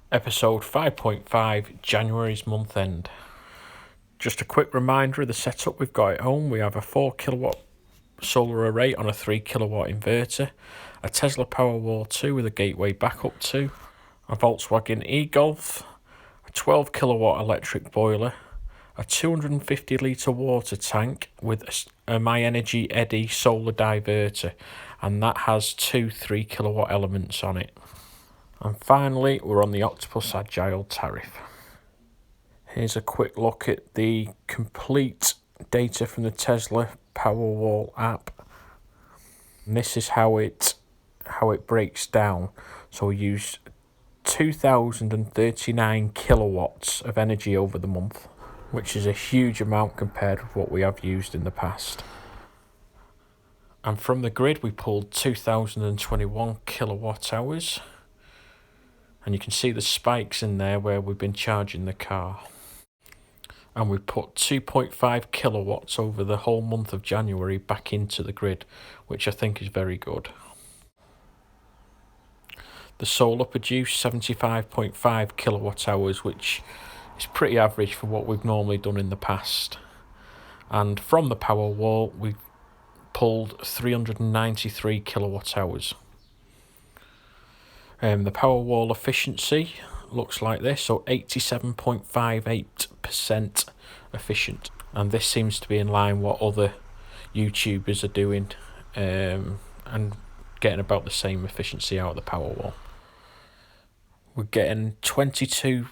Episode 5.5, January's month end. Just a quick reminder of the setup we've got at home. We have a 4 kilowatt solar array on a 3 kilowatt inverter, a Tesla Powerwall 2 with a gateway backup 2, a Volkswagen Egolf, a 12 kilowatt electric boiler, a 250 litre water tank with a my energi Eddi solar diverter, and that has two 3 kilowatt elements on it. And finally, we're on the Octopus Agile Tariff. Here's a quick look at the complete data from the Tesla Powerwall app. And this is how it breaks down. So we use 2,039 kilowatts of energy over the month, which is a huge amount compared with what we have used in the past. And from the grid, we pulled 2,021 kilowatt hours. And you can see the spikes in there where we've been charging the car. And we put 2.5 kilowatts over the whole month of January back into the grid, which I think is very good. The solar produced 75.5 kilowatt hours, which is pretty average for what we've normally done in the past. And from the Powerwall, we pulled 393 kilowatt hours. The Powerwall Efficiency looks like this, so 87.58% efficient. And this seems to be in line what other YouTubers are doing, and getting about the same efficiency out of the Powerwall. We're getting 22%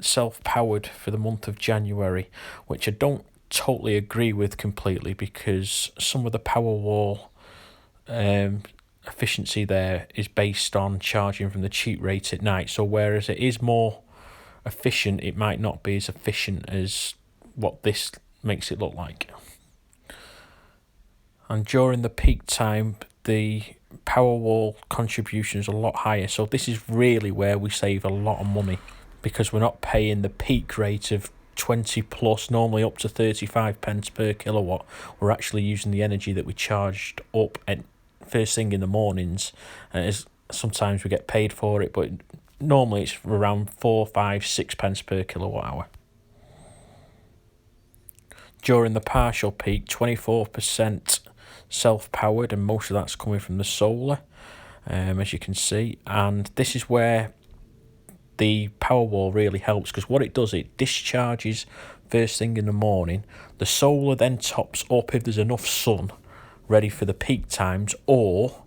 self-powered for the month of January, which I don't totally agree with completely, because some of the Powerwall efficiency there is based on charging from the cheap rate at night. So whereas it is more efficient, it might not be as efficient as what this makes it look like. And during the peak time, the Powerwall contribution is a lot higher. So this is really where we save a lot of money, because we're not paying the peak rate of 20 plus, normally up to 35 pence per kilowatt. We're actually using the energy that we charged up at first thing in the mornings, and sometimes we get paid for it, but normally it's around 4, 5, 6 pence per kilowatt hour. During the partial peak, 24% self-powered, and most of that's coming from the solar, as you can see. And this is where the Powerwall really helps, because what it does, it discharges first thing in the morning. The solar then tops up if there's enough sun ready for the peak times, or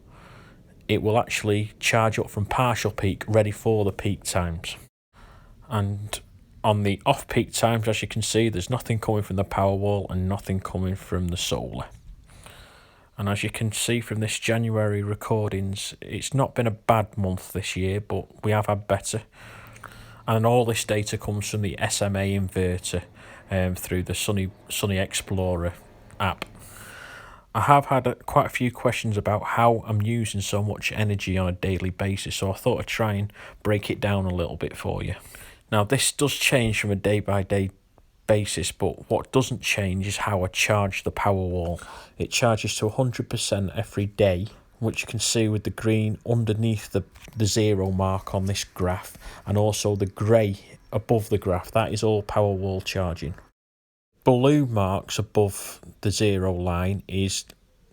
it will actually charge up from partial peak ready for the peak times. And on the off-peak times, as you can see, there's nothing coming from the Powerwall and nothing coming from the solar. And as you can see from this January recordings, it's not been a bad month this year, but we have had better. And all this data comes from the SMA inverter through the Sunny Explorer app. I have had quite a few questions about how I'm using so much energy on a daily basis, so I thought I'd try and break it down a little bit for you. Now, this does change from a day-by-day basis, but what doesn't change is how I charge the Powerwall. It charges to 100% every day, which you can see with the green underneath the zero mark on this graph, and also the grey above the graph. That is all Powerwall charging. Blue marks above the zero line is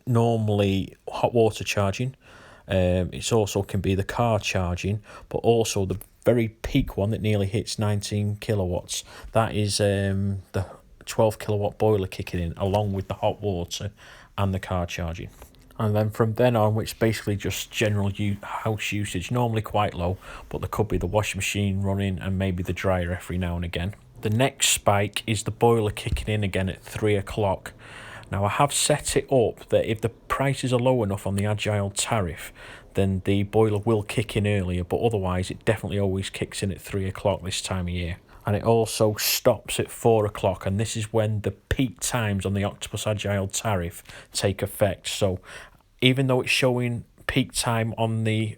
normally hot water charging. It also can be the car charging, but also the very peak one that nearly hits 19 kilowatts. That is the 12 kilowatt boiler kicking in, along with the hot water and the car charging. And then from then on, which is basically just general house usage, normally quite low, but there could be the washing machine running and maybe the dryer every now and again. The next spike is the boiler kicking in again at 3 o'clock. Now, I have set it up that if the prices are low enough on the Agile tariff, then the boiler will kick in earlier, but otherwise it definitely always kicks in at 3 o'clock this time of year. And it also stops at 4 o'clock, and this is when the peak times on the Octopus Agile tariff take effect. So even though it's showing peak time on the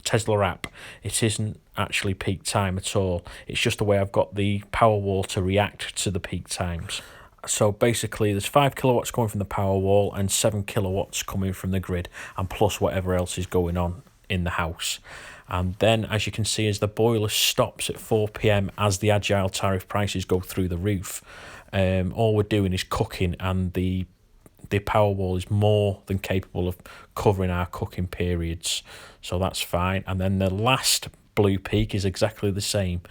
Tesla app, it isn't actually peak time at all. It's just the way I've got the Powerwall to react to the peak times. So basically there's 5 kilowatts coming from the Powerwall and 7 kilowatts coming from the grid, and plus whatever else is going on in the house. And then, as you can see, as the boiler stops at 4 p.m, as the Agile tariff prices go through the roof, all we're doing is cooking, and the Powerwall is more than capable of covering our cooking periods, so that's fine. And then the last blue peak is exactly the same.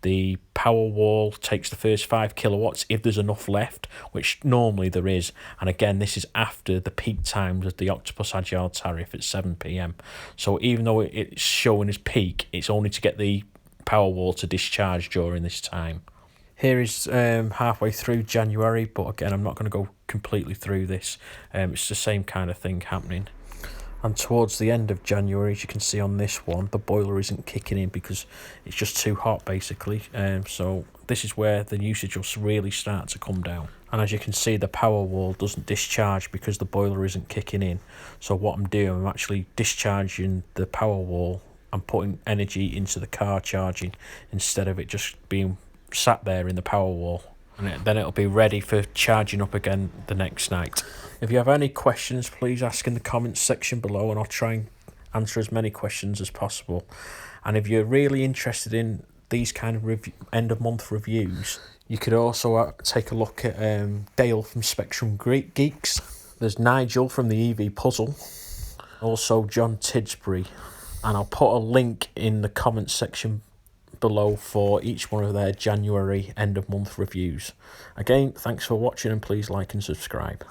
The Powerwall takes the first 5 kilowatts if there's enough left, which normally there is. And again, this is after the peak times of the Octopus Agile tariff at 7 p.m. So even though it's showing as peak, it's only to get the Powerwall to discharge during this time. Here is halfway through January, but again, I'm not going to go completely through this. It's the same kind of thing happening. And towards the end of January, as you can see on this one, the boiler isn't kicking in because it's just too hot, basically. So this is where the usage will really start to come down. And as you can see, the Powerwall doesn't discharge because the boiler isn't kicking in. So what I'm doing, I'm actually discharging the Powerwall and putting energy into the car charging instead of it just being sat there in the Powerwall. And then it'll be ready for charging up again the next night. If you have any questions, please ask in the comments section below, and I'll try and answer as many questions as possible. And if you're really interested in these kind of end of month reviews, you could also take a look at Dale from Spectrum Geeks. There's Nigel from the EV Puzzle, also John Tisbury, and I'll put a link in the comments section below for each one of their January end of month reviews. Again, thanks for watching, and please like and subscribe.